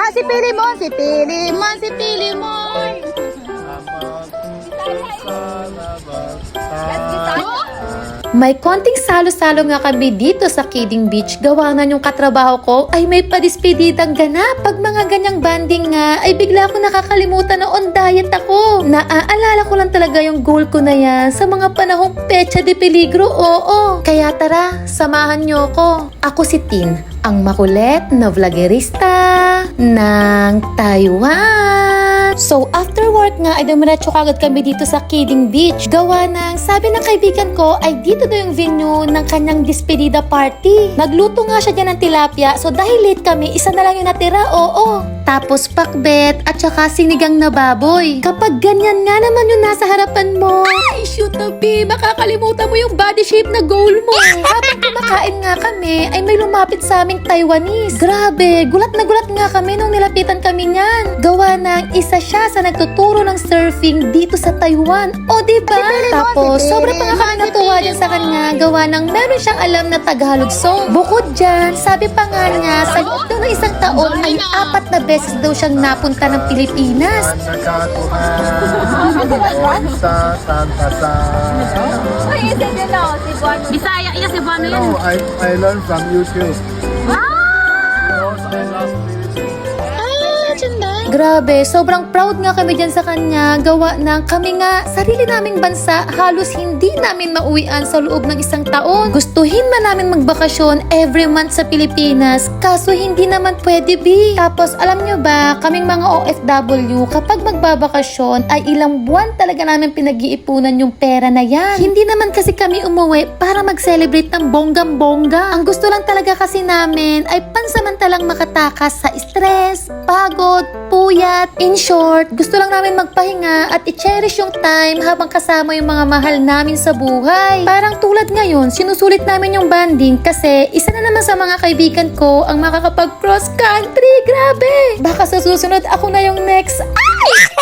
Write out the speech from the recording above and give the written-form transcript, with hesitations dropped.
Ah, si Pilimon, si Pilimon, si Pilimon. May konting salo-salo nga kami dito sa Kidding Beach. Gawa nga yung katrabaho ko ay may padispedidang ganap. Pag mga ganyang banding nga, ay bigla ko nakakalimutan na on diet ako. Naaalala ko lang talaga yung goal ko na yan sa mga panahong pecha de peligro, oo. Kaya tara, samahan nyo ko. Ako si Tin, ang makulit na vloggerista ng Taiwan. So after work nga ay dumiretso kagad kami dito sa Kidding Beach. Gawa ng sabi ng kaibigan ko ay dito daw yung venue ng kanyang despedida party. Nagluto nga siya dyan ng tilapia, so dahil late kami, isa na lang yung natira, oo. Tapos pakbet at saka sinigang na baboy. Kapag ganyan nga naman yung nasa harapan mo, ay shoot na B, makakalimutan mo yung body shape na goal mo. Habang kumakain nga kami, ay may lumapit sa aming Taiwanese. Grabe, gulat na gulat nga kami nung nilapitan kami niyan. Gawa ng isa siya sa nagtuturo ng surfing dito sa Taiwan. O diba? Tapos, sobra pa nga kami natuwa dyan sa kanya. Gawa ng meron siyang alam na Tagalog song. Bukod dyan, sabi pa nga niya, sa loob daw ng isang taon ay 4 na beses daw siyang napunta ng Pilipinas. Bisaya, iya si Buano yan. No, I learned from YouTube. Because I love Philippines. Grabe, sobrang proud nga kami dyan sa kanya. Gawa ng kami nga, sarili naming bansa, halos hindi namin mauwian sa loob ng isang taon. Gustuhin man namin magbakasyon every month sa Pilipinas, kaso hindi naman pwede, B. Tapos alam nyo ba, kaming mga OFW, kapag magbabakasyon ay ilang buwan talaga namin pinag-iipunan yung pera na yan. Hindi naman kasi kami umuwi para mag-celebrate ng bonggang-bongga. Ang gusto lang talaga kasi namin ay pansamantalang makatakas sa stress, pagod, puyat. In short, gusto lang namin magpahinga at i-cherish yung time habang kasama yung mga mahal namin sa buhay. Parang tulad ngayon, sinusulit namin yung banding kasi isa na naman sa mga kaibigan ko ang makakapag cross country. Grabe! Baka sa susunod ako na yung next. Ay!